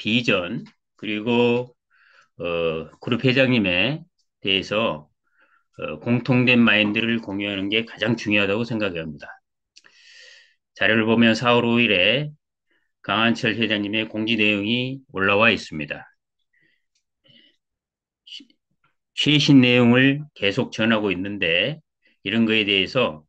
비전, 그리고 그룹 회장님에 대해서 공통된 마인드를 공유하는 게 가장 중요하다고 생각합니다. 자료를 보면 4월 5일에 강한철 회장님의 공지 내용이 올라와 있습니다. 최신 내용을 계속 전하고 있는데 이런 거에 대해서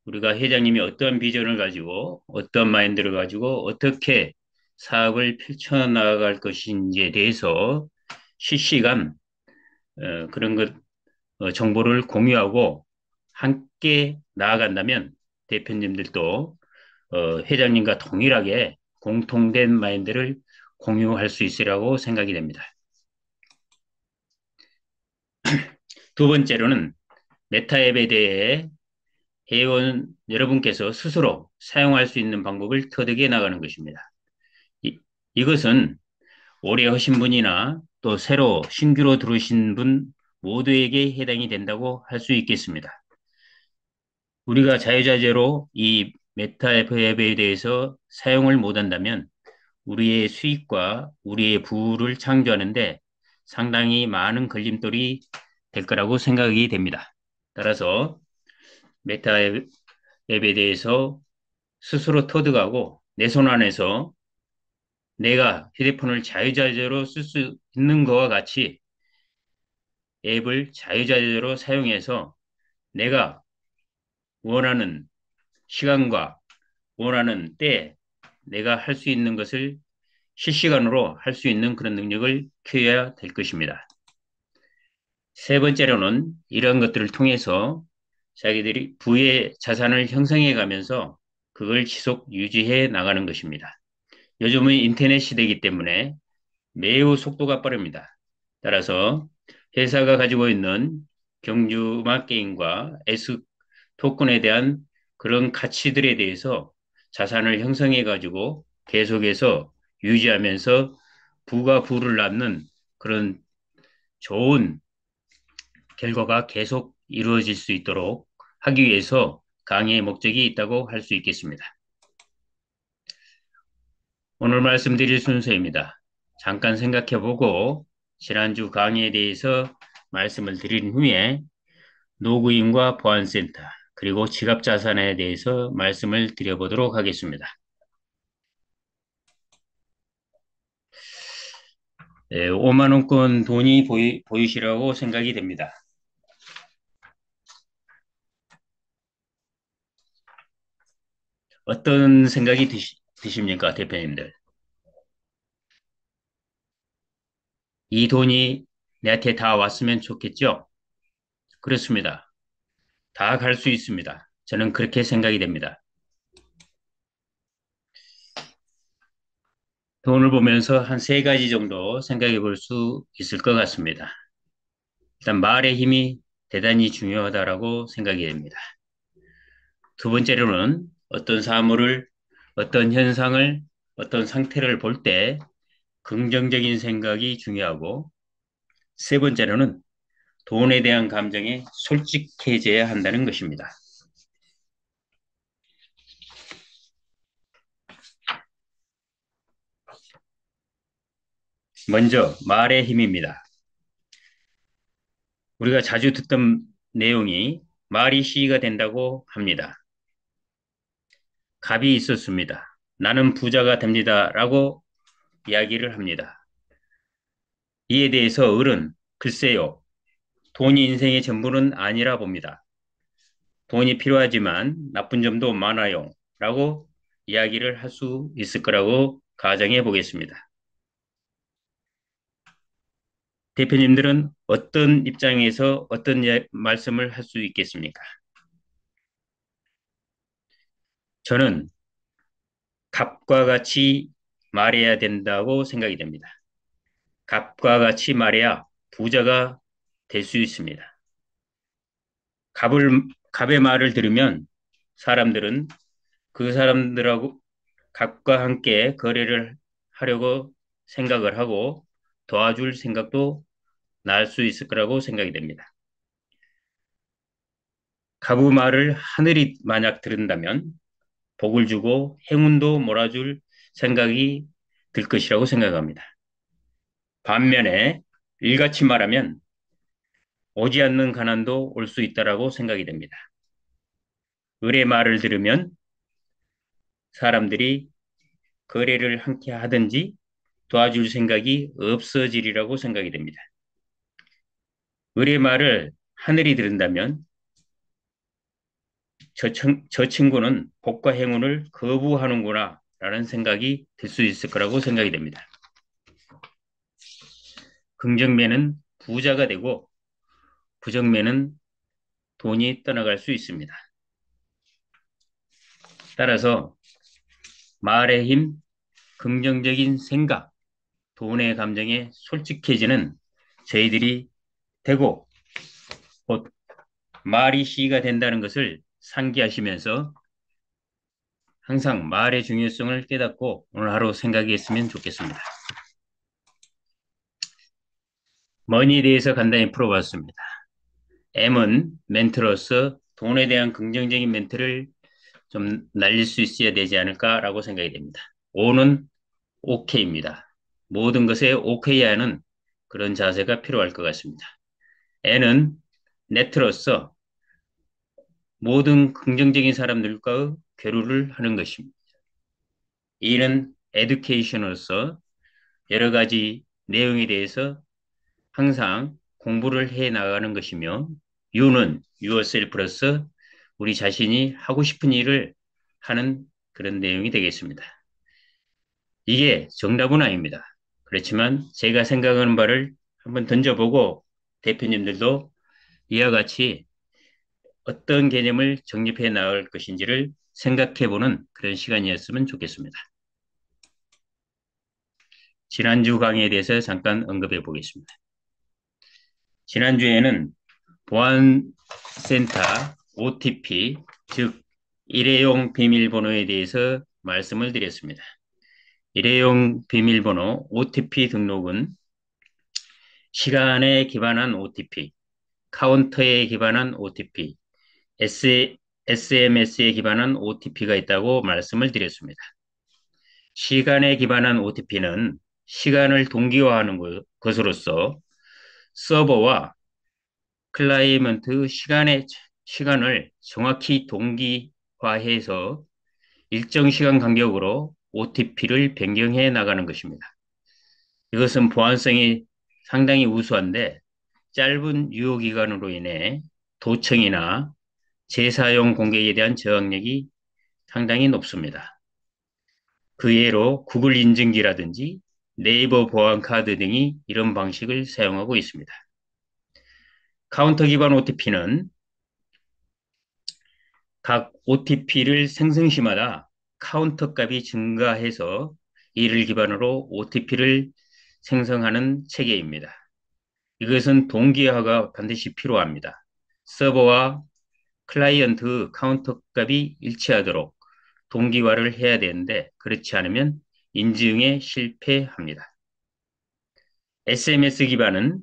우리가 회장님이 어떤 비전을 가지고 어떤 마인드를 가지고 어떻게 사업을 펼쳐나갈 것인지에 대해서 실시간 그런 것 정보를 공유하고 함께 나아간다면 대표님들도 회장님과 동일하게 공통된 마인드를 공유할 수 있으리라고 생각이 됩니다. 두 번째로는 메타 앱에 대해 회원 여러분께서 스스로 사용할 수 있는 방법을 터득해 나가는 것입니다. 이것은 오래 하신 분이나 또 새로 신규로 들어오신 분 모두에게 해당이 된다고 할 수 있겠습니다. 우리가 자유자재로 이 메타 앱에 대해서 사용을 못한다면 우리의 수익과 우리의 부를 창조하는데 상당히 많은 걸림돌이 될 거라고 생각이 됩니다. 따라서 메타 앱에 대해서 스스로 터득하고 내 손 안에서 내가 휴대폰을 자유자재로 쓸 수 있는 것과 같이 앱을 자유자재로 사용해서 내가 원하는 시간과 원하는 때 내가 할 수 있는 것을 실시간으로 할 수 있는 그런 능력을 키워야 될 것입니다. 세 번째로는 이런 것들을 통해서 자기들이 부의 자산을 형성해 가면서 그걸 지속 유지해 나가는 것입니다. 요즘은 인터넷 시대이기 때문에 매우 속도가 빠릅니다. 따라서 회사가 가지고 있는 경주마 게임과 S 토큰에 대한 그런 가치들에 대해서 자산을 형성해 가지고 계속해서 유지하면서 부가 부를 낳는 그런 좋은 결과가 계속 이루어질 수 있도록 하기 위해서 강의의 목적이 있다고 할 수 있겠습니다. 오늘 말씀드릴 순서입니다. 잠깐 생각해 보고 지난주 강의에 대해서 말씀을 드린 후에 노구인과 보안센터 그리고 지갑자산에 대해서 말씀을 드려보도록 하겠습니다. 5만 원권 돈이 보이시라고 생각이 됩니다. 어떤 생각이 드십니까, 대표님들? 이 돈이 내한테 다 왔으면 좋겠죠? 그렇습니다. 다 갈 수 있습니다. 저는 그렇게 생각이 됩니다. 돈을 보면서 한 세 가지 정도 생각해 볼 수 있을 것 같습니다. 일단 말의 힘이 대단히 중요하다라고 생각이 됩니다. 두 번째로는 어떤 사물을, 어떤 현상을, 어떤 상태를 볼 때 긍정적인 생각이 중요하고 세 번째로는 돈에 대한 감정에 솔직해져야 한다는 것입니다. 먼저 말의 힘입니다. 우리가 자주 듣던 내용이 말이 시가 된다고 합니다. 갑이 있었습니다. 나는 부자가 됩니다. 라고 이야기를 합니다. 이에 대해서 을은 글쎄요. 돈이 인생의 전부는 아니라 봅니다. 돈이 필요하지만 나쁜 점도 많아요. 라고 이야기를 할 수 있을 거라고 가정해 보겠습니다. 대표님들은 어떤 입장에서 어떤 말씀을 할 수 있겠습니까? 저는 갑과 같이 말해야 된다고 생각이 됩니다. 갑과 같이 말해야 부자가 될 수 있습니다. 갑의 말을 들으면 사람들은 그 사람들하고 갑과 함께 거래를 하려고 생각을 하고 도와줄 생각도 날 수 있을 거라고 생각이 됩니다. 갑의 말을 하늘이 만약 들은다면 복을 주고 행운도 몰아줄 생각이 들 것이라고 생각합니다. 반면에 일같이 말하면 오지 않는 가난도 올 수 있다라고 생각이 됩니다. 을의 말을 들으면 사람들이 거래를 함께 하든지 도와줄 생각이 없어지리라고 생각이 됩니다. 을의 말을 하늘이 들은다면 저 친구는 복과 행운을 거부하는구나 라는 생각이 들 수 있을 거라고 생각이 됩니다. 긍정면은 부자가 되고 부정면은 돈이 떠나갈 수 있습니다. 따라서 말의 힘, 긍정적인 생각, 돈의 감정에 솔직해지는 저희들이 되고 곧 말이 시가 된다는 것을 상기하시면서 항상 말의 중요성을 깨닫고 오늘 하루 생각했으면 좋겠습니다. 머니에 대해서 간단히 풀어봤습니다. M은 멘트로서 돈에 대한 긍정적인 멘트를 좀 날릴 수 있어야 되지 않을까라고 생각이 됩니다. O는 OK입니다. 모든 것에 오케이 하는 그런 자세가 필요할 것 같습니다. N은 네트로서 모든 긍정적인 사람들과 교류를 하는 것입니다. E는 에듀케이션으로서 여러 가지 내용에 대해서 항상 공부를 해 나가는 것이며 U는 yourself로서 우리 자신이 하고 싶은 일을 하는 그런 내용이 되겠습니다. 이게 정답은 아닙니다. 그렇지만 제가 생각하는 바를 한번 던져보고 대표님들도 이와 같이 어떤 개념을 정립해 나갈 것인지를 생각해보는 그런 시간이었으면 좋겠습니다. 지난주 강의에 대해서 잠깐 언급해 보겠습니다. 지난주에는 보안센터 OTP, 즉 일회용 비밀번호에 대해서 말씀을 드렸습니다. 일회용 비밀번호 OTP 등록은 시간에 기반한 OTP, 카운터에 기반한 OTP, SMS에 기반한 OTP가 있다고 말씀을 드렸습니다. 시간에 기반한 OTP는 시간을 동기화하는 것으로서 서버와 클라이언트 시간을 정확히 동기화해서 일정 시간 간격으로 OTP를 변경해 나가는 것입니다. 이것은 보안성이 상당히 우수한데 짧은 유효기간으로 인해 도청이나 재사용 공개에 대한 저항력이 상당히 높습니다. 그 예로 구글 인증기라든지 네이버 보안카드 등이 이런 방식을 사용하고 있습니다. 카운터 기반 OTP는 각 OTP를 생성 시마다 카운터 값이 증가해서 이를 기반으로 OTP를 생성하는 체계입니다. 이것은 동기화가 반드시 필요합니다. 서버와 클라이언트 카운터 값이 일치하도록 동기화를 해야 되는데 그렇지 않으면 인증에 실패합니다. SMS 기반은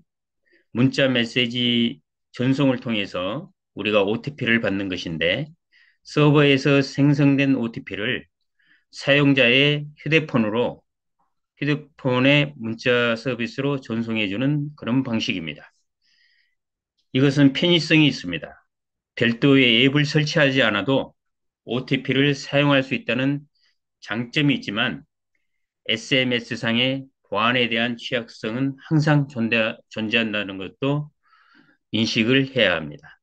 문자 메시지 전송을 통해서 우리가 OTP를 받는 것인데 서버에서 생성된 OTP를 사용자의 휴대폰의 문자 서비스로 전송해주는 그런 방식입니다. 이것은 편의성이 있습니다. 별도의 앱을 설치하지 않아도 OTP를 사용할 수 있다는 장점이 있지만 SMS상의 보안에 대한 취약성은 항상 존재한다는 것도 인식을 해야 합니다.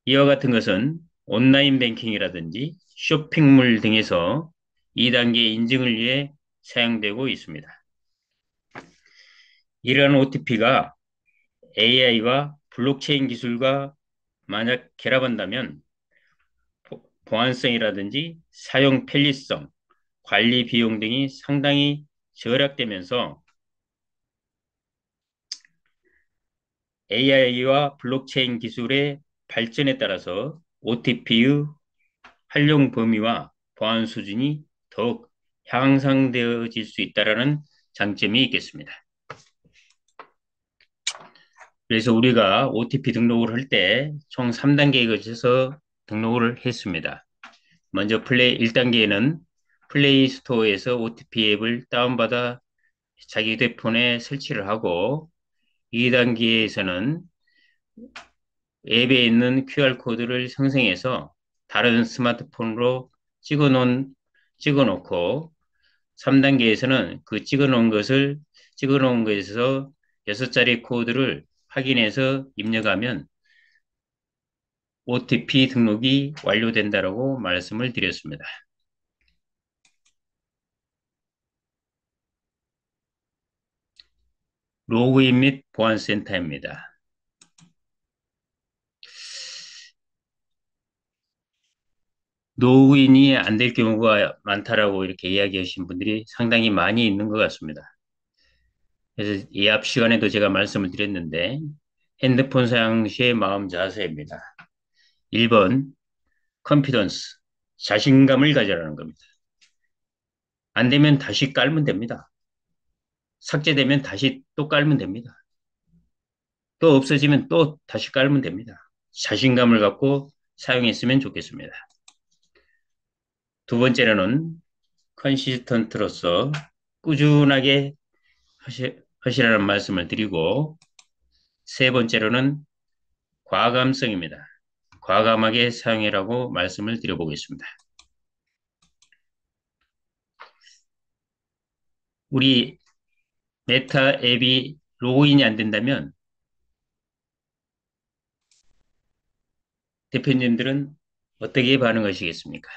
이와 같은 것은 온라인 뱅킹이라든지 쇼핑몰 등에서 2단계 인증을 위해 사용되고 있습니다. 이러한 OTP가 AI와 블록체인 기술과 만약 결합한다면 보안성이라든지 사용 편리성, 관리 비용 등이 상당히 절약되면서 AI와 블록체인 기술의 발전에 따라서 OTP의 활용 범위와 보안 수준이 더욱 향상되어질 수 있다는 장점이 있겠습니다. 그래서 우리가 OTP 등록을 할 때 총 3단계에 걸쳐서 등록을 했습니다. 먼저 플레이 1단계에는 플레이 스토어에서 OTP 앱을 다운받아 자기 휴대폰에 설치를 하고 2단계에서는 앱에 있는 QR코드를 생성해서 다른 스마트폰으로 찍어놓고 3단계에서는 그 찍어놓은 것에서 6자리 코드를 확인해서 입력하면 OTP 등록이 완료된다라고 말씀을 드렸습니다. 로그인 및 보안센터입니다. 로그인이 안 될 경우가 많다라고 이렇게 이야기하신 분들이 상당히 많이 있는 것 같습니다. 그래서 이 앞 시간에도 제가 말씀을 드렸는데 핸드폰 사용 시의 마음 자세입니다. 1번, 컨피던스, 자신감을 가져라는 겁니다. 안 되면 다시 깔면 됩니다. 삭제되면 다시 또 깔면 됩니다. 또 없어지면 또 다시 깔면 됩니다. 자신감을 갖고 사용했으면 좋겠습니다. 두 번째로는 컨시스턴트로서 꾸준하게 하시라는 말씀을 드리고, 세 번째로는 과감성입니다. 과감하게 사용해라고 말씀을 드려보겠습니다. 우리 메타 앱이 로그인이 안 된다면 대표님들은 어떻게 반응하시겠습니까?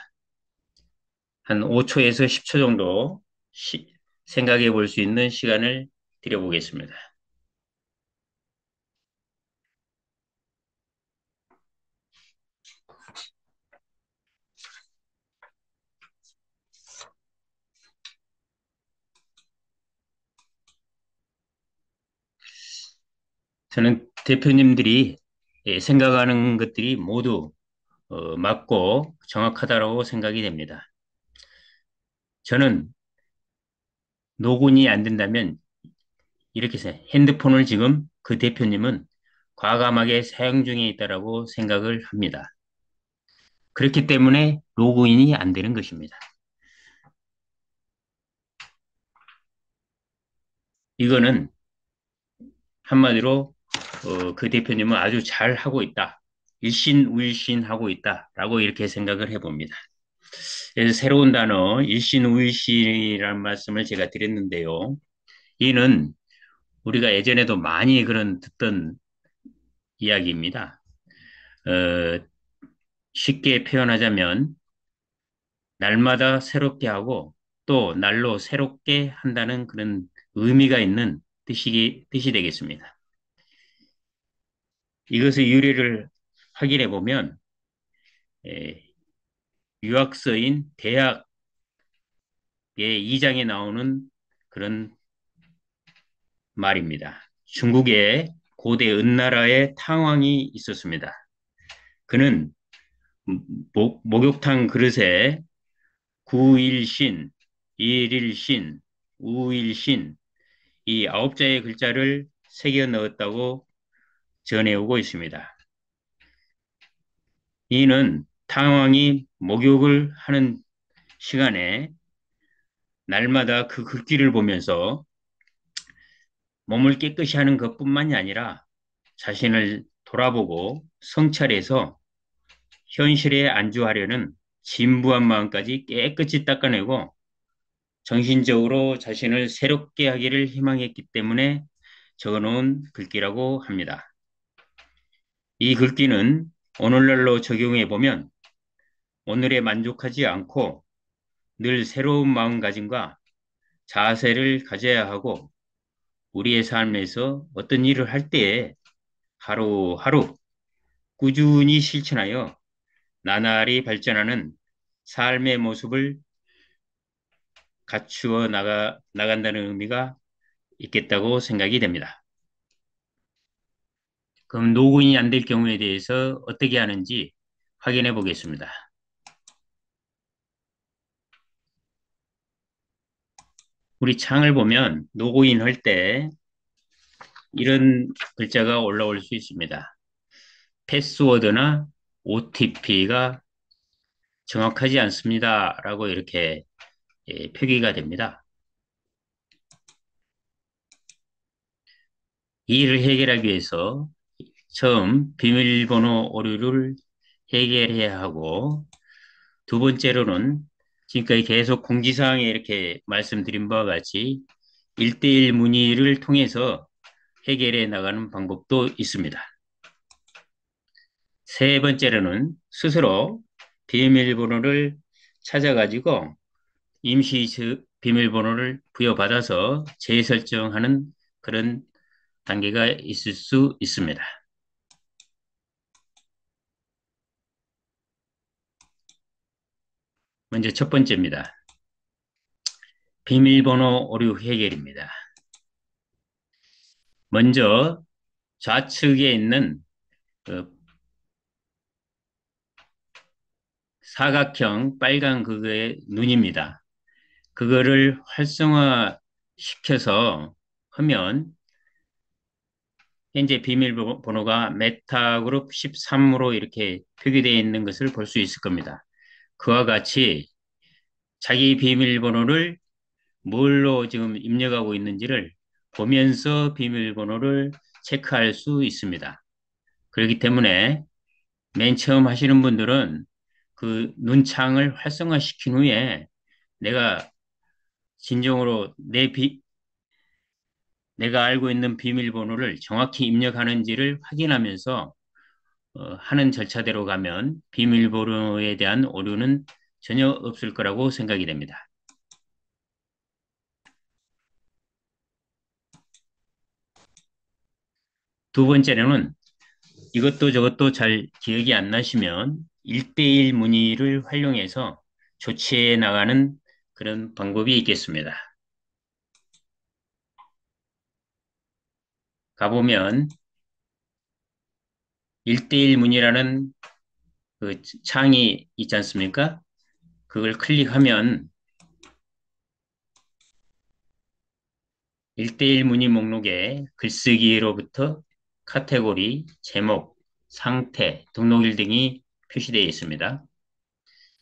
한 5초에서 10초 정도 생각해 볼 수 있는 시간을 드려보겠습니다. 저는 대표님들이 생각하는 것들이 모두 맞고 정확하다고 생각이 됩니다. 저는 로그인이 안 된다면 이렇게 핸드폰을 지금 그 대표님은 과감하게 사용 중에 있다라고 생각을 합니다. 그렇기 때문에 로그인이 안 되는 것입니다. 이거는 한마디로 그 대표님은 아주 잘 하고 있다. 일신우일신 하고 있다라고 이렇게 생각을 해봅니다. 그래서 새로운 단어 일신우일신이라는 말씀을 제가 드렸는데요. 이는 우리가 예전에도 많이 그런 듣던 이야기입니다. 어, 쉽게 표현하자면 날마다 새롭게 하고 또 날로 새롭게 한다는 그런 의미가 있는 뜻이 되겠습니다. 이것의 유래를 확인해 보면 유학서인 대학의 2장에 나오는 그런 말입니다. 중국에 고대 은나라에 탕왕이 있었습니다. 그는 목욕탕 그릇에 구일신, 일일신, 우일신 이 9자의 글자를 새겨 넣었다고 전해오고 있습니다. 이는 탕왕이 목욕을 하는 시간에 날마다 그 글귀를 보면서 몸을 깨끗이 하는 것뿐만이 아니라 자신을 돌아보고 성찰해서 현실에 안주하려는 진부한 마음까지 깨끗이 닦아내고 정신적으로 자신을 새롭게 하기를 희망했기 때문에 적어놓은 글귀라고 합니다. 이 글귀는 오늘날로 적용해 보면 오늘에 만족하지 않고 늘 새로운 마음가짐과 자세를 가져야 하고 우리의 삶에서 어떤 일을 할 때에 하루하루 꾸준히 실천하여 나날이 발전하는 삶의 모습을 갖추어 나간다는 의미가 있겠다고 생각이 됩니다. 그럼 로그인이 안 될 경우에 대해서 어떻게 하는지 확인해 보겠습니다. 우리 창을 보면 로그인 할 때 이런 글자가 올라올 수 있습니다. 패스워드나 OTP가 정확하지 않습니다. 라고 이렇게 표기가 됩니다. 이 일을 해결하기 위해서 처음 비밀번호 오류를 해결해야 하고 두 번째로는 지금까지 계속 공지사항에 이렇게 말씀드린 바와 같이 1대1 문의를 통해서 해결해 나가는 방법도 있습니다. 세 번째로는 스스로 비밀번호를 찾아가지고 임시 비밀번호를 부여받아서 재설정하는 그런 단계가 있을 수 있습니다. 먼저 첫 번째입니다. 비밀번호 오류 해결입니다. 먼저 좌측에 있는 그 사각형 빨간 그거의 눈입니다. 그거를 활성화 시켜서 하면 현재 비밀번호가 메타그룹 13으로 이렇게 표기되어 있는 것을 볼 수 있을 겁니다. 그와 같이 자기 비밀번호를 뭘로 지금 입력하고 있는지를 보면서 비밀번호를 체크할 수 있습니다. 그렇기 때문에 맨 처음 하시는 분들은 그 눈창을 활성화시킨 후에 내가 진정으로 내가 알고 있는 비밀번호를 정확히 입력하는지를 확인하면서 하는 절차대로 가면 비밀번호에 대한 오류는 전혀 없을 거라고 생각이 됩니다. 두 번째로는 이것도 저것도 잘 기억이 안 나시면 1대1 문의를 활용해서 조치해 나가는 그런 방법이 있겠습니다. 가보면 1대1 문의라는 그 창이 있지 않습니까? 그걸 클릭하면 1대1 문의 목록에 글쓰기로부터 카테고리, 제목, 상태, 등록일 등이 표시되어 있습니다.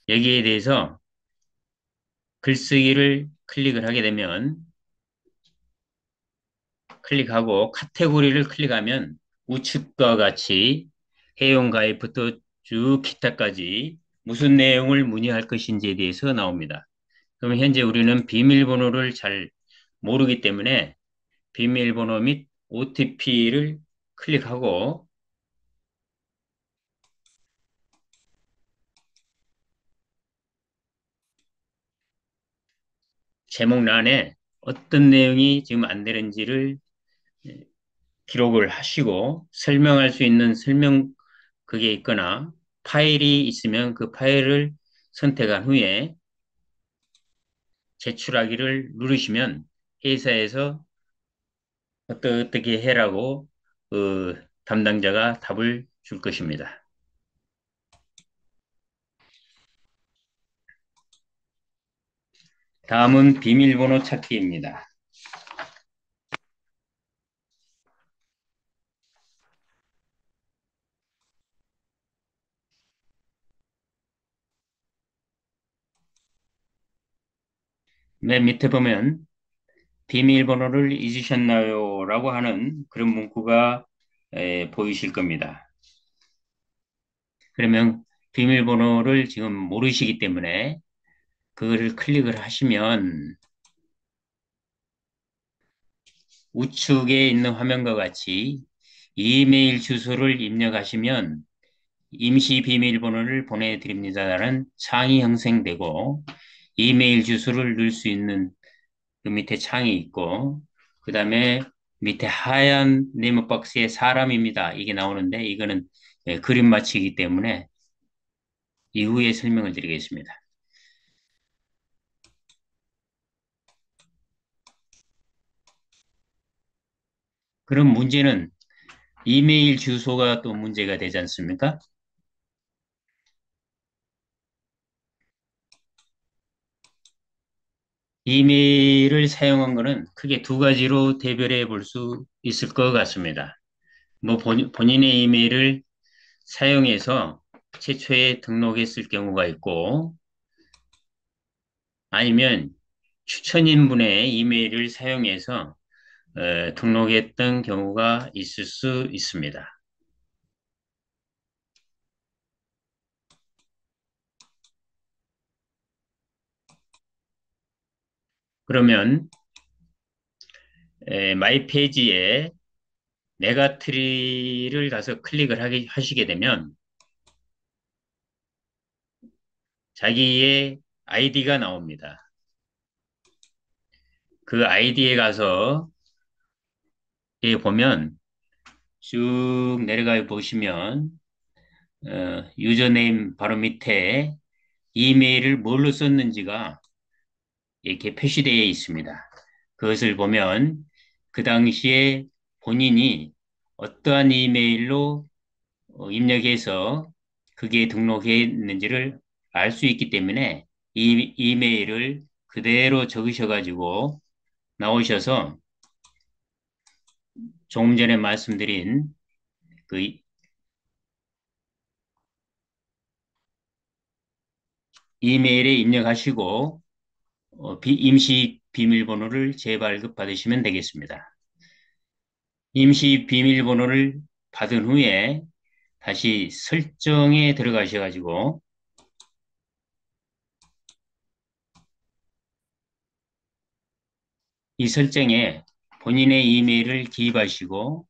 여기에 대해서 글쓰기를 클릭을 하게 되면 클릭하고 카테고리를 클릭하면 우측과 같이 회원가입부터 쭉 기타까지 무슨 내용을 문의할 것인지에 대해서 나옵니다. 그럼 현재 우리는 비밀번호를 잘 모르기 때문에 비밀번호 및 OTP를 클릭하고 제목란에 어떤 내용이 지금 안 되는지를 기록을 하시고 설명할 수 있는 설명 그게 있거나 파일이 있으면 그 파일을 선택한 후에 제출하기를 누르시면 회사에서 어떻게 해라고 담당자가 답을 줄 것입니다. 다음은 비밀번호 찾기입니다. 맨 밑에 보면 비밀번호를 잊으셨나요? 라고 하는 그런 문구가 보이실 겁니다. 그러면 비밀번호를 지금 모르시기 때문에 그거를 클릭을 하시면 우측에 있는 화면과 같이 이메일 주소를 입력하시면 임시 비밀번호를 보내드립니다라는 창이 형성되고 이메일 주소를 넣을 수 있는 그 밑에 창이 있고 그 다음에 밑에 하얀 네모박스에 사람입니다. 이게 나오는데 이거는 그림 맞히기 때문에 이후에 설명을 드리겠습니다. 그럼 문제는 이메일 주소가 또 문제가 되지 않습니까? 이메일을 사용한 것은 크게 두 가지로 대별해 볼 수 있을 것 같습니다. 뭐 본인의 이메일을 사용해서 최초에 등록했을 경우가 있고 아니면 추천인분의 이메일을 사용해서 등록했던 경우가 있을 수 있습니다. 그러면 마이 페이지에 네가트리를 가서 클릭을 하시게 되면 자기의 아이디가 나옵니다. 그 아이디에 가서 보면 쭉 내려가 보시면 유저네임 바로 밑에 이메일을 뭘로 썼는지가 이렇게 표시되어 있습니다. 그것을 보면 그 당시에 본인이 어떠한 이메일로 입력해서 그게 등록했는지를 알 수 있기 때문에 이 이메일을 그대로 적으셔가지고 나오셔서 조금 전에 말씀드린 그 이메일에 입력하시고 임시 비밀번호를 재발급 받으시면 되겠습니다. 임시 비밀번호를 받은 후에 다시 설정에 들어가셔가지고 이 설정에 본인의 이메일을 기입하시고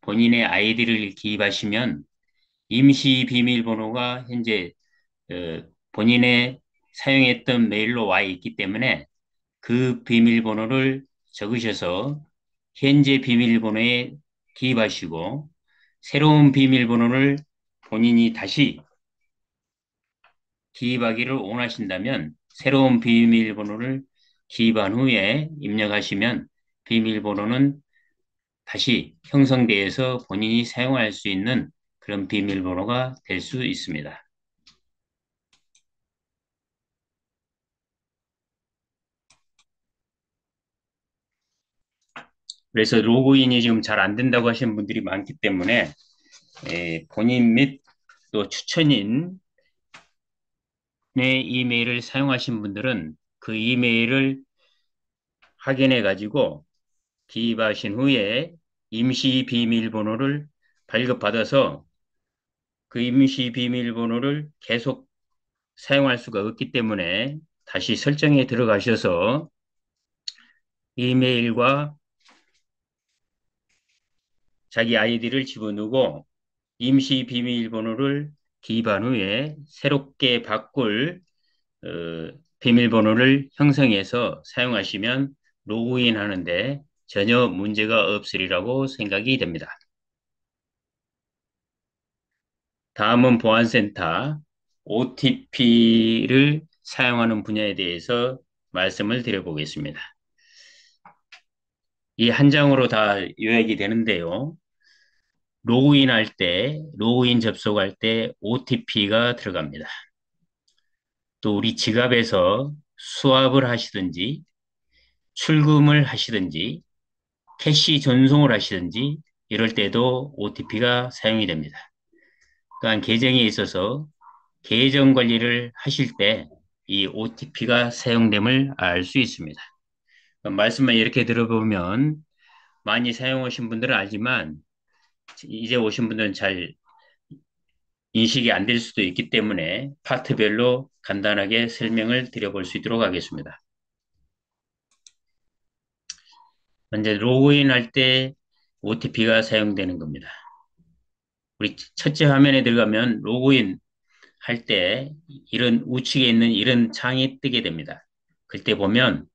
본인의 아이디를 기입하시면 임시 비밀번호가 현재 본인의 사용했던 메일로 와 있기 때문에 그 비밀번호를 적으셔서 현재 비밀번호에 기입하시고 새로운 비밀번호를 본인이 다시 기입하기를 원하신다면 새로운 비밀번호를 기입한 후에 입력하시면 비밀번호는 다시 형성되어서 본인이 사용할 수 있는 그런 비밀번호가 될 수 있습니다. 그래서 로그인이 지금 잘 안 된다고 하시는 분들이 많기 때문에 본인 및 또 추천인의 이메일을 사용하신 분들은 그 이메일을 확인해 가지고 기입하신 후에 임시 비밀번호를 발급받아서 그 임시 비밀번호를 계속 사용할 수가 없기 때문에 다시 설정에 들어가셔서 이메일과 자기 아이디를 집어넣고 임시 비밀번호를 기입한 후에 새롭게 바꿀 비밀번호를 형성해서 사용하시면 로그인 하는데 전혀 문제가 없으리라고 생각이 됩니다. 다음은 보안센터 OTP를 사용하는 분야에 대해서 말씀을 드려보겠습니다. 이 한 장으로 다 요약이 되는데요. 로그인할 때, 로그인 접속할 때 OTP가 들어갑니다. 또 우리 지갑에서 수압을 하시든지 출금을 하시든지 캐시 전송을 하시든지 이럴 때도 OTP가 사용이 됩니다. 또한 계정에 있어서 계정 관리를 하실 때 이 OTP가 사용됨을 알 수 있습니다. 말씀만 이렇게 들어보면 많이 사용하신 분들은 알지만 이제 오신 분들은 잘 인식이 안 될 수도 있기 때문에 파트별로 간단하게 설명을 드려볼 수 있도록 하겠습니다. 먼저 로그인 할 때 OTP가 사용되는 겁니다. 우리 첫째 화면에 들어가면 로그인 할 때 이런 우측에 있는 이런 창이 뜨게 됩니다. 그때 보면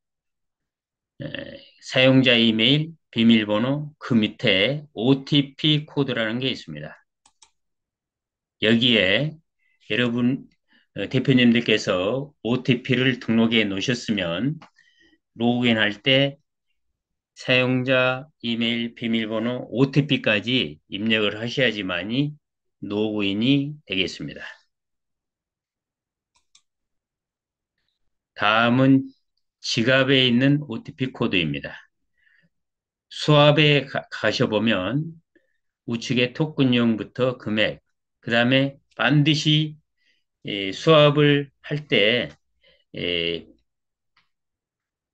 사용자 이메일, 비밀번호, 그 밑에 OTP 코드라는 게 있습니다. 여기에 여러분 대표님들께서 OTP를 등록해 놓으셨으면 로그인 할 때 사용자 이메일, 비밀번호, OTP까지 입력을 하셔야지만이 로그인이 되겠습니다. 다음은 지갑에 있는 OTP 코드입니다. 수압에 가셔보면 우측에 토큰용부터 금액, 그 다음에 반드시 수압을 할 때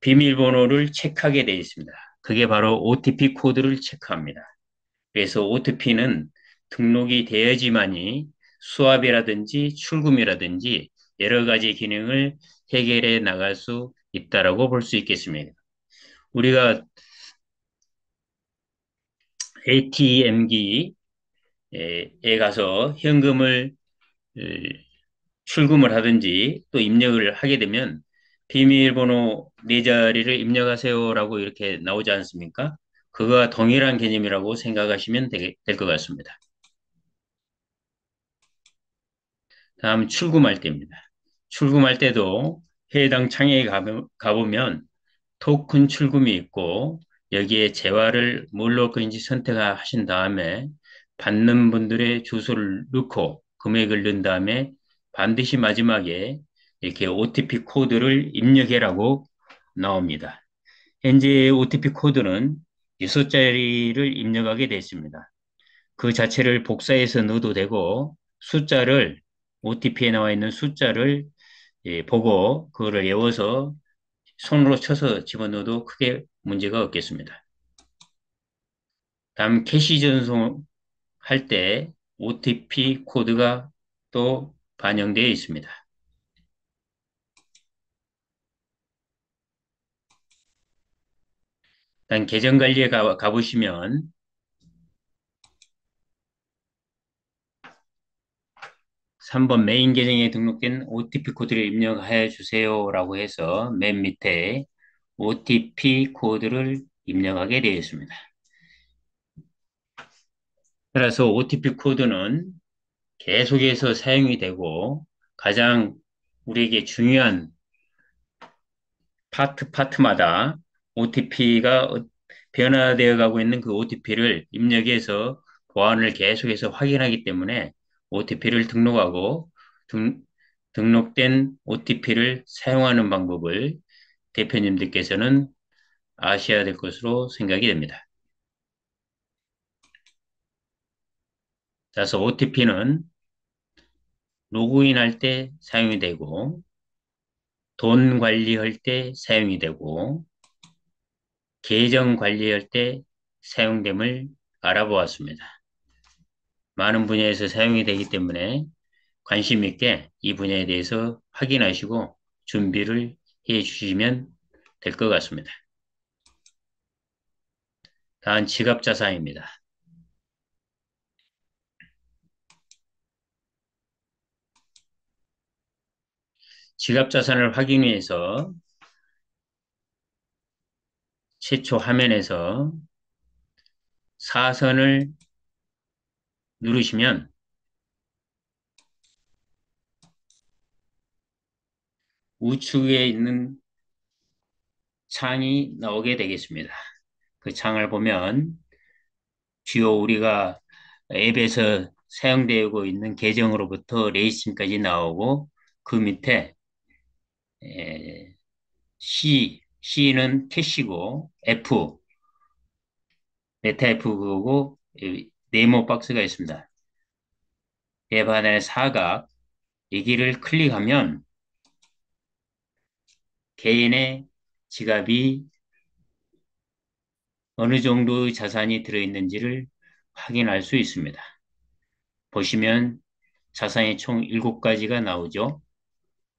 비밀번호를 체크하게 되어 있습니다. 그게 바로 OTP 코드를 체크합니다. 그래서 OTP는 등록이 되어야지만이 수압이라든지 출금이라든지 여러 가지 기능을 해결해 나갈 수 있다라고 볼 수 있겠습니다. 우리가 ATM기에 가서 현금을 출금을 하든지 또 입력을 하게 되면 비밀번호 네 자리를 입력하세요라고 이렇게 나오지 않습니까? 그거와 동일한 개념이라고 생각하시면 될 것 같습니다. 다음 출금할 때입니다. 출금할 때도 해당 창에 가보면 토큰 출금이 있고 여기에 재화를 뭘 넣을 건지 선택하신 다음에 받는 분들의 주소를 넣고 금액을 넣은 다음에 반드시 마지막에 이렇게 OTP 코드를 입력해라고 나옵니다. 현재 OTP 코드는 6자리를 입력하게 됐습니다. 그 자체를 복사해서 넣어도 되고 숫자를 OTP에 나와 있는 숫자를 보고 그거를 외워서 손으로 쳐서 집어넣어도 크게 문제가 없겠습니다. 다음 캐시 전송할 때 OTP 코드가 또 반영되어 있습니다. 다음 계정 관리에 가보시면 3번 메인 계정에 등록된 OTP 코드를 입력하여 주세요라고 해서 맨 밑에 OTP 코드를 입력하게 되어 있습니다. 따라서 OTP 코드는 계속해서 사용이 되고 가장 우리에게 중요한 파트마다 OTP가 변화되어 가고 있는 그 OTP를 입력해서 보안을 계속해서 확인하기 때문에 OTP를 등록하고 등록된 OTP를 사용하는 방법을 대표님들께서는 아셔야 될 것으로 생각이 됩니다. 그래서 OTP는 로그인할 때 사용이 되고 돈 관리할 때 사용이 되고 계정 관리할 때 사용됨을 알아보았습니다. 많은 분야에서 사용이 되기 때문에 관심 있게 이 분야에 대해서 확인하시고 준비를 해 주시면 될 것 같습니다. 다음 지갑자산입니다. 지갑자산을 확인 위해서 최초 화면에서 사선을 누르시면 우측에 있는 창이 나오게 되겠습니다. 그 창을 보면 주요 우리가 앱에서 사용되고 있는 계정으로부터 레이싱까지 나오고 그 밑에 C는 캐시고 F, 메타 F고 네모 박스가 있습니다. 앱 하나의 사각 여기를 클릭하면 개인의 지갑이 어느 정도의 자산이 들어있는지를 확인할 수 있습니다. 보시면 자산이 총 7가지가 나오죠.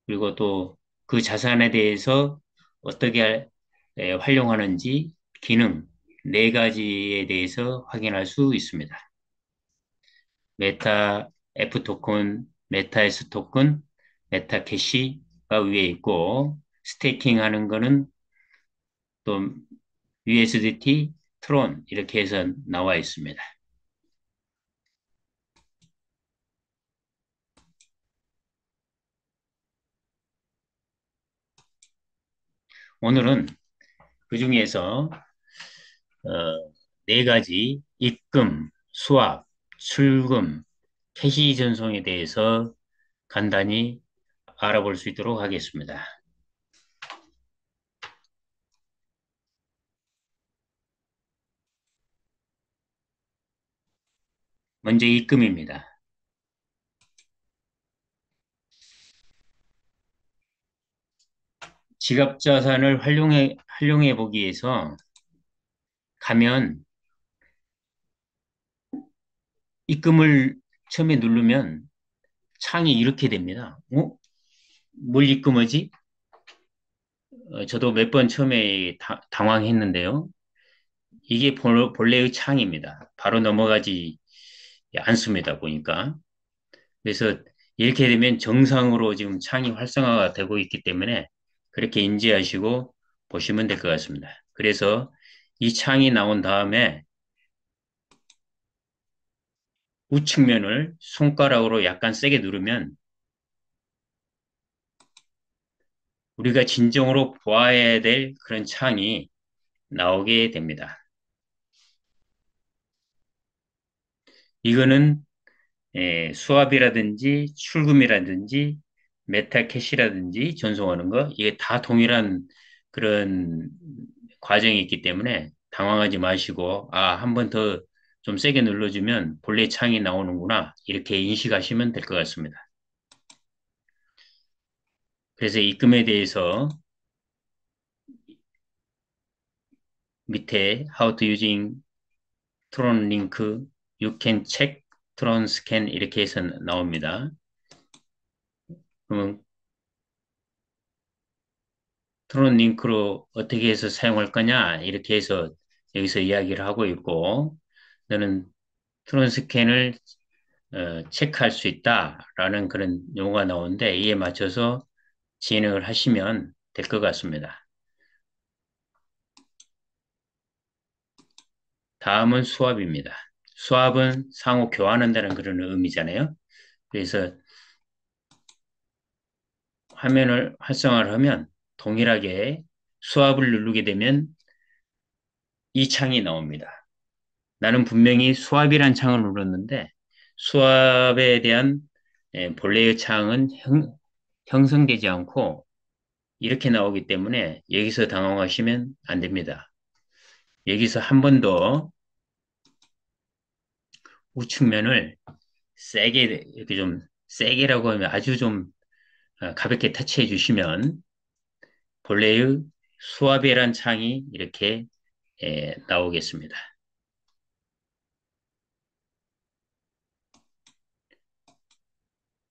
그리고 또 그 자산에 대해서 어떻게 활용하는지 기능 4가지에 대해서 확인할 수 있습니다. 메타 F 토큰, 메타 S 토큰, 메타 캐시가 위에 있고 스테이킹 하는 거는 또 USDT, 트론 이렇게 해서 나와 있습니다. 오늘은 그 중에서 4가지 입금, 수압, 출금, 캐시 전송에 대해서 간단히 알아볼 수 있도록 하겠습니다. 먼저 입금입니다. 지갑자산을 활용해 보기 위해서 가면 입금을 처음에 누르면 창이 이렇게 됩니다. 뭘 입금하지? 저도 몇 번 처음에 당황했는데요. 이게 본래의 창입니다. 바로 넘어가지 않습니다. 보니까. 그래서 이렇게 되면 정상으로 지금 창이 활성화가 되고 있기 때문에 그렇게 인지하시고 보시면 될 것 같습니다. 그래서 이 창이 나온 다음에 우측면을 손가락으로 약간 세게 누르면 우리가 진정으로 보아야 될 그런 창이 나오게 됩니다. 이거는 수압이라든지 출금이라든지 메타캐시라든지 전송하는 거 이게 다 동일한 그런 과정이 있기 때문에 당황하지 마시고 한 번 더 좀 세게 눌러주면 본래 창이 나오는구나 이렇게 인식하시면 될 것 같습니다. 그래서 입금에 대해서 밑에 How to using Tron link, you can check Tron scan 이렇게 해서 나옵니다. 그러면 트론 링크로 어떻게 해서 사용할 거냐 이렇게 해서 여기서 이야기를 하고 있고 너는 트론 스캔을 체크할 수 있다라는 그런 용어가 나오는데 이에 맞춰서 진행을 하시면 될 것 같습니다. 다음은 수압입니다. 수압은 상호 교환한다는 그런 의미잖아요. 그래서 화면을 활성화를 하면 동일하게 수압을 누르게 되면 이 창이 나옵니다. 나는 분명히 수압이란 창을 눌렀는데 수압에 대한 본래의 창은 형성되지 않고 이렇게 나오기 때문에 여기서 당황하시면 안 됩니다. 여기서 한 번 더 우측면을 세게 이렇게 좀 세게라고 하면 아주 좀 가볍게 터치해 주시면 본래의 수압이란 창이 이렇게 나오겠습니다.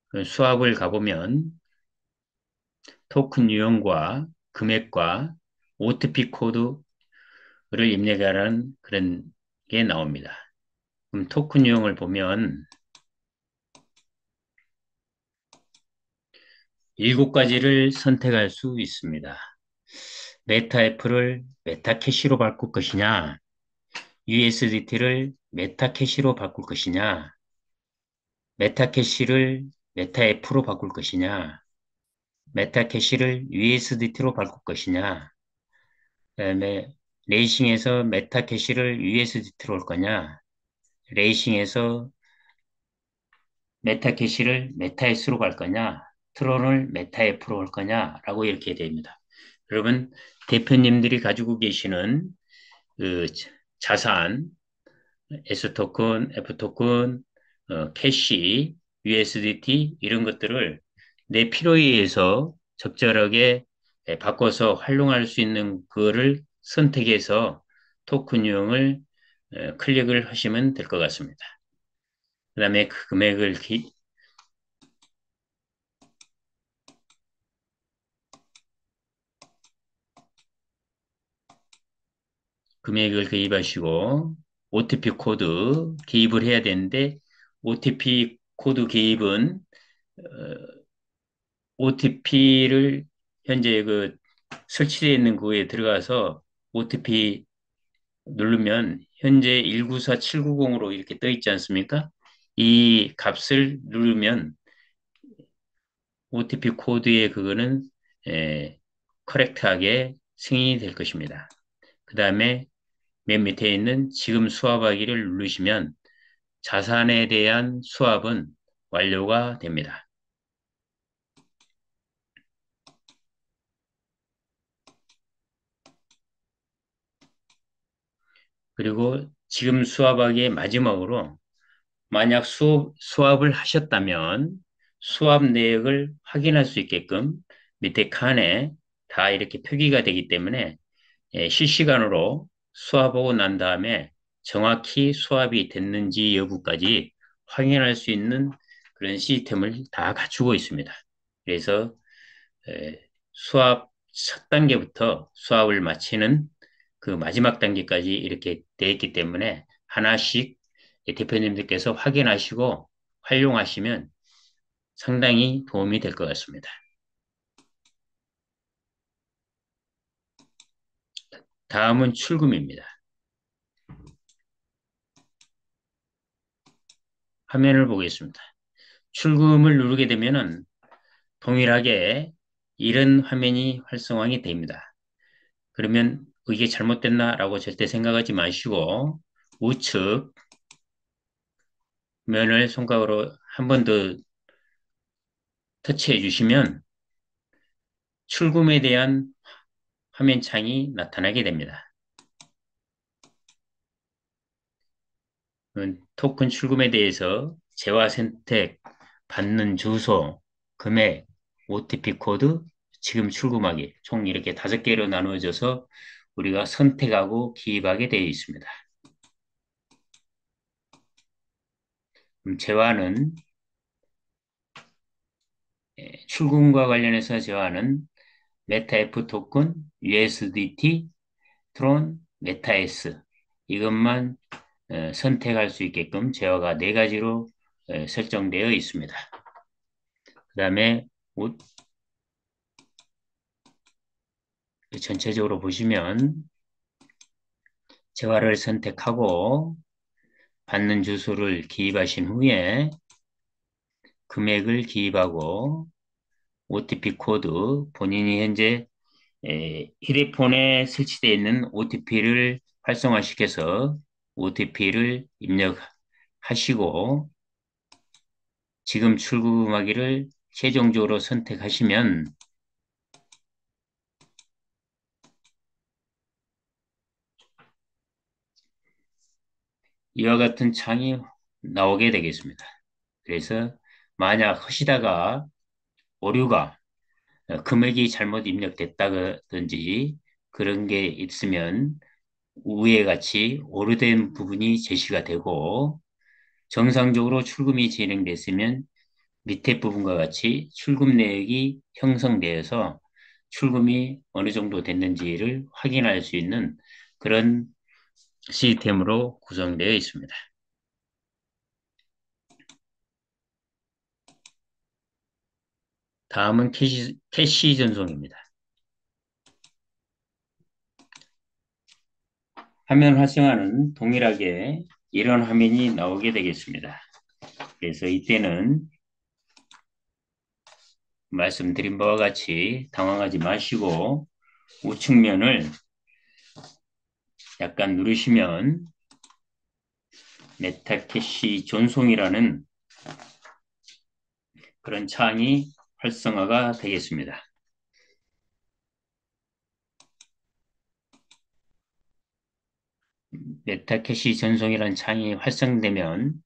그 수압을 가보면 토큰 유형과 금액과 OTP 코드를 입력하라는 그런 게 나옵니다. 그럼 토큰 유형을 보면 7가지를 선택할 수 있습니다. 메타애플을 메타캐시로 바꿀 것이냐, USDT를 메타캐시로 바꿀 것이냐, 메타캐시를 메타애플로 바꿀 것이냐, 메타캐시를 USDT로 바꿀 것이냐, 그다음에 레이싱에서 메타캐시를 USDT로 할 거냐, 레이싱에서 메타캐시를 메타S로 갈 거냐, 트론을 메타F로 할 거냐라고 이렇게 됩니다. 여러분, 대표님들이 가지고 계시는 그 자산, S 토큰, F 토큰, 캐시, USDT 이런 것들을 내 필요에 의해서 적절하게 바꿔서 활용할 수 있는 그거를 선택해서 토큰 유형을 클릭을 하시면 될 것 같습니다. 그 다음에 그 금액을 기입하시고 OTP 코드 기입을 해야 되는데 OTP 코드 기입은 OTP를 현재 그 설치되어 있는 그에 들어가서 OTP 누르면 현재 194790으로 이렇게 떠 있지 않습니까? 이 값을 누르면 OTP 코드의 그거는 커렉트하게 승인이 될 것입니다. 그 다음에 맨 밑에 있는 지금 수합하기를 누르시면 자산에 대한 수합은 완료가 됩니다. 그리고 지금 수합하기의 마지막으로 만약 수합을 하셨다면 수합 내역을 확인할 수 있게끔 밑에 칸에 다 이렇게 표기가 되기 때문에 실시간으로 수합하고 난 다음에 정확히 수합이 됐는지 여부까지 확인할 수 있는 그런 시스템을 다 갖추고 있습니다. 그래서 수합 첫 단계부터 수합을 마치는 그 마지막 단계까지 이렇게 되어 있기 때문에 하나씩 대표님들께서 확인하시고 활용하시면 상당히 도움이 될 것 같습니다. 다음은 출금입니다. 화면을 보겠습니다. 출금을 누르게 되면은 동일하게 이런 화면이 활성화가 됩니다. 그러면 이게 잘못됐나라고 절대 생각하지 마시고 우측 면을 손가락으로 한 번 더 터치해 주시면 출금에 대한 화면 창이 나타나게 됩니다. 토큰 출금에 대해서 재화 선택, 받는 주소, 금액, OTP 코드, 지금 출금하기 총 이렇게 5개로 나누어져서 우리가 선택하고 기입하게 되어 있습니다. 재화는 출금과 관련해서 재화는 메타F 토큰, USDT, 트론, 메타S 이것만 선택할 수 있게끔 제어가 4가지로 설정되어 있습니다. 그 다음에 전체적으로 보시면 재화를 선택하고 받는 주소를 기입하신 후에 금액을 기입하고 OTP 코드 본인이 현재 휴대폰에 설치되어 있는 OTP를 활성화시켜서 OTP를 입력하시고 지금 출금하기를 최종적으로 선택하시면 이와 같은 창이 나오게 되겠습니다. 그래서 만약 하시다가 오류가 금액이 잘못 입력됐다든지 그런 게 있으면 위에 같이 오류된 부분이 제시가 되고 정상적으로 출금이 진행됐으면 밑에 부분과 같이 출금 내역이 형성되어서 출금이 어느 정도 됐는지를 확인할 수 있는 그런 시스템으로 구성되어 있습니다. 다음은 캐시 전송입니다. 화면 활성화는 동일하게 이런 화면이 나오게 되겠습니다. 그래서 이때는 말씀드린 바와 같이 당황하지 마시고 우측면을 약간 누르시면 메타캐시 전송이라는 그런 창이 활성화가 되겠습니다. 메타캐시 전송이라는 창이 활성되면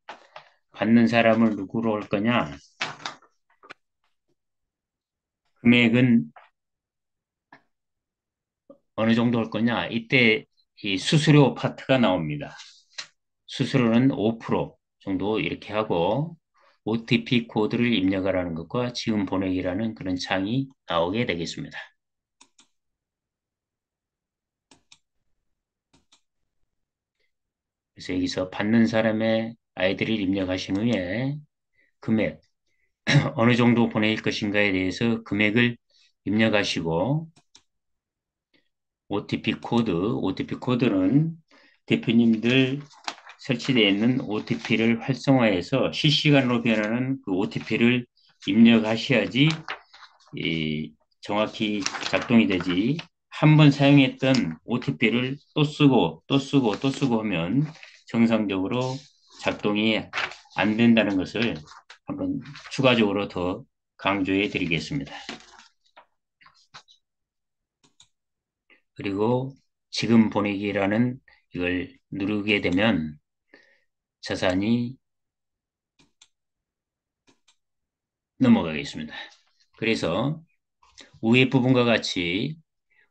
받는 사람을 누구로 할 거냐? 금액은 어느 정도 할 거냐? 이때 이 수수료 파트가 나옵니다. 수수료는 5% 정도 이렇게 하고 OTP 코드를 입력하라는 것과 지금 보내기라는 그런 창이 나오게 되겠습니다. 그래서 여기서 받는 사람의 아이디를 입력하신 후에 금액, 어느 정도 보낼 것인가에 대해서 금액을 입력하시고 OTP 코드는 대표님들 설치되어 있는 OTP를 활성화해서 실시간으로 변하는 그 OTP를 입력하셔야지 정확히 작동이 되지. 한 번 사용했던 OTP를 또 쓰고 또 쓰고 또 쓰고 하면 정상적으로 작동이 안 된다는 것을 한번 추가적으로 더 강조해 드리겠습니다. 그리고 지금 보내기라는 이걸 누르게 되면 자산이 넘어가겠습니다. 그래서 위에 부분과 같이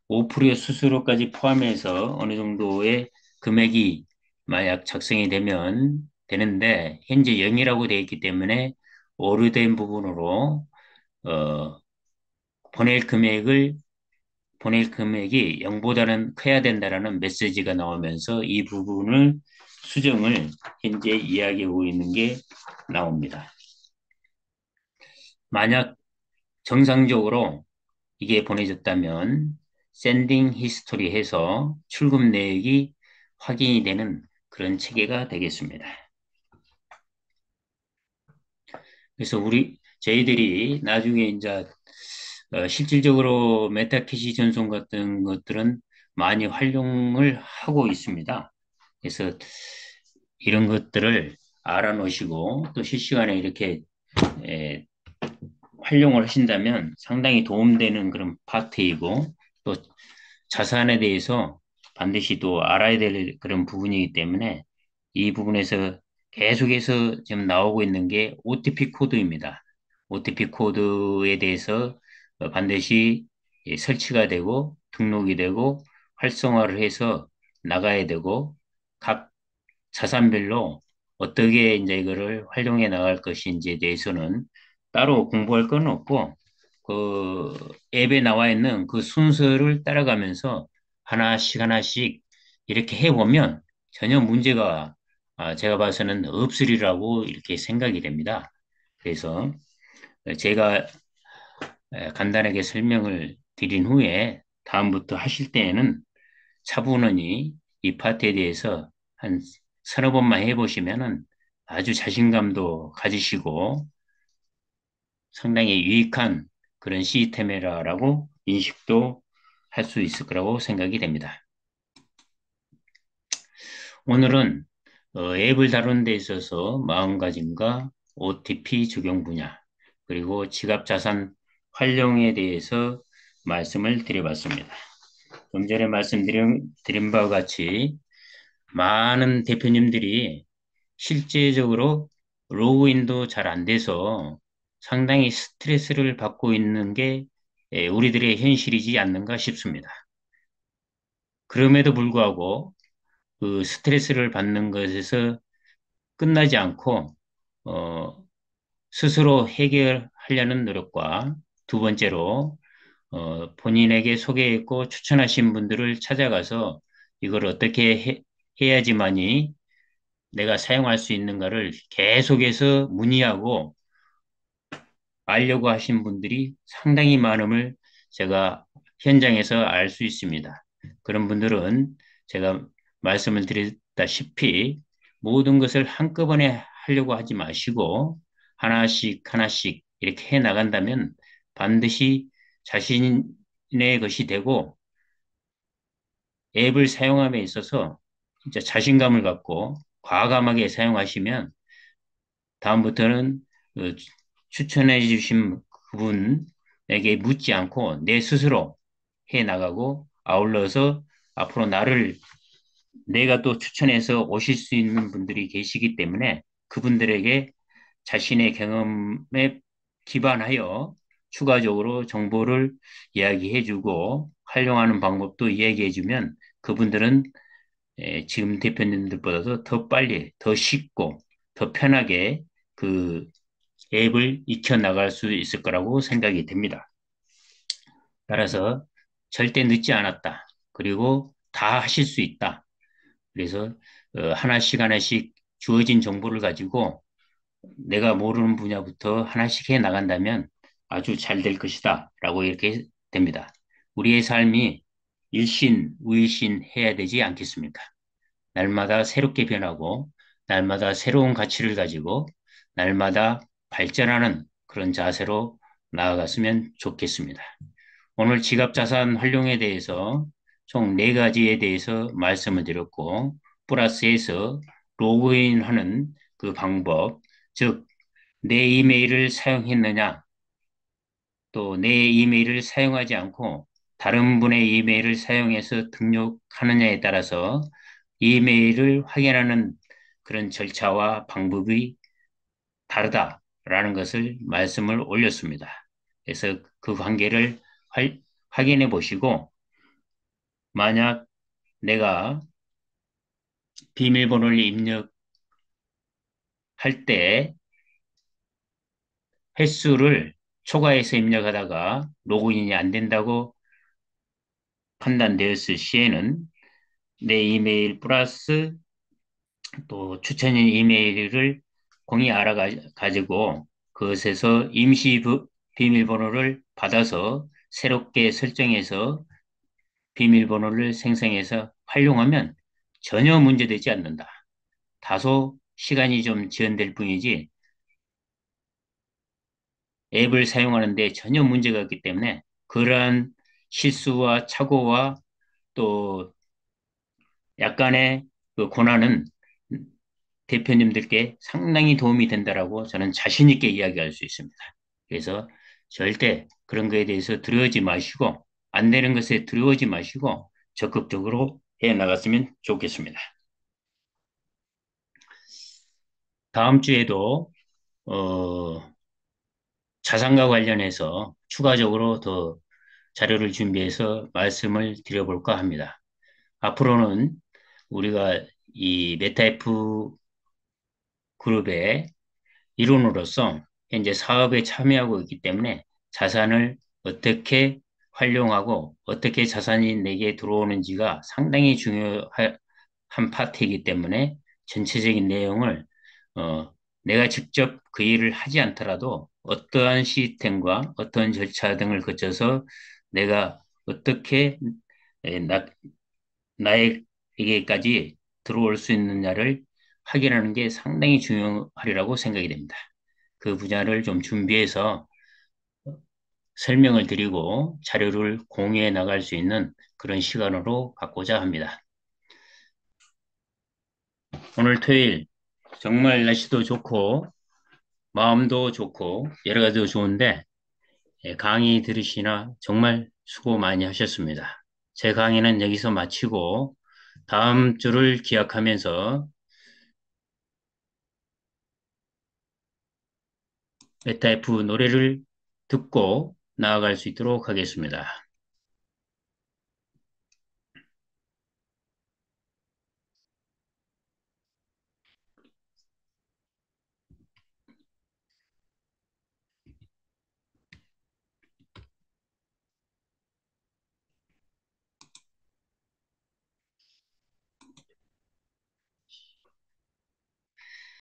5% 수수료까지 포함해서 어느 정도의 금액이 만약 작성이 되면 되는데 현재 0이라고 되어 있기 때문에 오류된 부분으로 어, 보낼 금액을 보낼 금액이 0보다는 커야 된다라는 메시지가 나오면서 이 부분을 수정을 현재 이야기하고 있는 게 나옵니다. 만약 정상적으로 이게 보내졌다면 샌딩 히스토리 해서 출금 내역이 확인이 되는 그런 체계가 되겠습니다. 그래서 저희들이 나중에 이제 실질적으로 메타캐시 전송 같은 것들은 많이 활용을 하고 있습니다. 그래서 이런 것들을 알아놓으시고 또 실시간에 이렇게 에, 활용을 하신다면 상당히 도움되는 그런 파트이고 또 자산에 대해서 반드시 또 알아야 될 그런 부분이기 때문에 이 부분에서 계속해서 지금 나오고 있는 게 OTP 코드입니다. OTP 코드에 대해서 반드시 설치가 되고 등록이 되고 활성화를 해서 나가야 되고 각 자산별로 어떻게 이제 이거를 활용해 나갈 것인지에 대해서는 따로 공부할 건 없고 그 앱에 나와 있는 그 순서를 따라가면서 하나씩 하나씩 이렇게 해보면 전혀 문제가 제가 봐서는 없으리라고 이렇게 생각이 됩니다. 그래서 제가 간단하게 설명을 드린 후에 다음부터 하실 때에는 차분히 이 파트에 대해서 한 서너 번만 해보시면은 아주 자신감도 가지시고 상당히 유익한 그런 시스템이라고 인식도 할 수 있을 거라고 생각이 됩니다. 오늘은 앱을 다루는 데 있어서 마음가짐과 OTP 적용 분야 그리고 지갑자산 활용에 대해서 말씀을 드려봤습니다. 좀 전에 말씀드린 바와 같이 많은 대표님들이 실제적으로 로그인도 잘 안 돼서 상당히 스트레스를 받고 있는 게 우리들의 현실이지 않는가 싶습니다. 그럼에도 불구하고 그 스트레스를 받는 것에서 끝나지 않고 어, 스스로 해결하려는 노력과 두 번째로 본인에게 소개했고 추천하신 분들을 찾아가서 이걸 어떻게 해야지만이 내가 사용할 수 있는가를 계속해서 문의하고 알려고 하신 분들이 상당히 많음을 제가 현장에서 알 수 있습니다. 그런 분들은 제가 말씀을 드렸다시피 모든 것을 한꺼번에 하려고 하지 마시고 하나씩 하나씩 이렇게 해 나간다면 반드시 자신의 것이 되고 앱을 사용함에 있어서 진짜 자신감을 갖고 과감하게 사용하시면 다음부터는 그 추천해 주신 그분에게 묻지 않고 내 스스로 해 나가고 아울러서 앞으로 내가 또 추천해서 오실 수 있는 분들이 계시기 때문에 그분들에게 자신의 경험에 기반하여 추가적으로 정보를 이야기해주고 활용하는 방법도 이야기해주면 그분들은 지금 대표님들보다도 더 빨리, 더 쉽고, 더 편하게 그 앱을 익혀 나갈 수 있을 거라고 생각이 됩니다. 따라서 절대 늦지 않았다. 그리고 다 하실 수 있다. 그래서 하나씩 하나씩 주어진 정보를 가지고 내가 모르는 분야부터 하나씩 해 나간다면 아주 잘 될 것이다. 라고 이렇게 됩니다. 우리의 삶이 일신, 우일신 해야 되지 않겠습니까? 날마다 새롭게 변하고 날마다 새로운 가치를 가지고 날마다 발전하는 그런 자세로 나아갔으면 좋겠습니다. 오늘 지갑자산 활용에 대해서 총 네가지에 대해서 말씀을 드렸고 플러스해서 로그인하는 그 방법, 즉 내 이메일을 사용했느냐 또 내 이메일을 사용하지 않고 다른 분의 이메일을 사용해서 등록하느냐에 따라서 이메일을 확인하는 그런 절차와 방법이 다르다라는 것을 말씀을 올렸습니다. 그래서 그 관계를 확인해 보시고 만약 내가 비밀번호를 입력할 때 횟수를 초과해서 입력하다가 로그인이 안 된다고 판단되었을 시에는 내 이메일 플러스 또 추천인 이메일을 공이 알아가지고 그것에서 임시 비밀번호를 받아서 새롭게 설정해서 비밀번호를 생성해서 활용하면 전혀 문제되지 않는다. 다소 시간이 좀 지연될 뿐이지 앱을 사용하는데 전혀 문제가 없기 때문에 그러한 실수와 착오와 또 약간의 그 고난은 대표님들께 상당히 도움이 된다라고 저는 자신 있게 이야기할 수 있습니다. 그래서 절대 그런 거에 대해서 두려워하지 마시고 안 되는 것에 두려워하지 마시고 적극적으로 해 나갔으면 좋겠습니다. 다음 주에도 어, 자산과 관련해서 추가적으로 더 자료를 준비해서 말씀을 드려볼까 합니다. 앞으로는 우리가 이 메타F 그룹의 일원으로서 현재 사업에 참여하고 있기 때문에 자산을 어떻게 활용하고 어떻게 자산이 내게 들어오는지가 상당히 중요한 파트이기 때문에 전체적인 내용을 내가 직접 그 일을 하지 않더라도 어떠한 시스템과 어떤 절차 등을 거쳐서 내가 어떻게 나, 나에게까지 들어올 수 있느냐를 확인하는 게 상당히 중요하리라고 생각이 됩니다. 그 분야를 좀 준비해서 설명을 드리고 자료를 공유해 나갈 수 있는 그런 시간으로 갖고자 합니다. 오늘 토요일 정말 날씨도 좋고 마음도 좋고 여러 가지도 좋은데 강의 들으시나 정말 수고 많이 하셨습니다. 제 강의는 여기서 마치고 다음 주를 기약하면서 메타F 노래를 듣고 나아갈 수 있도록 하겠습니다.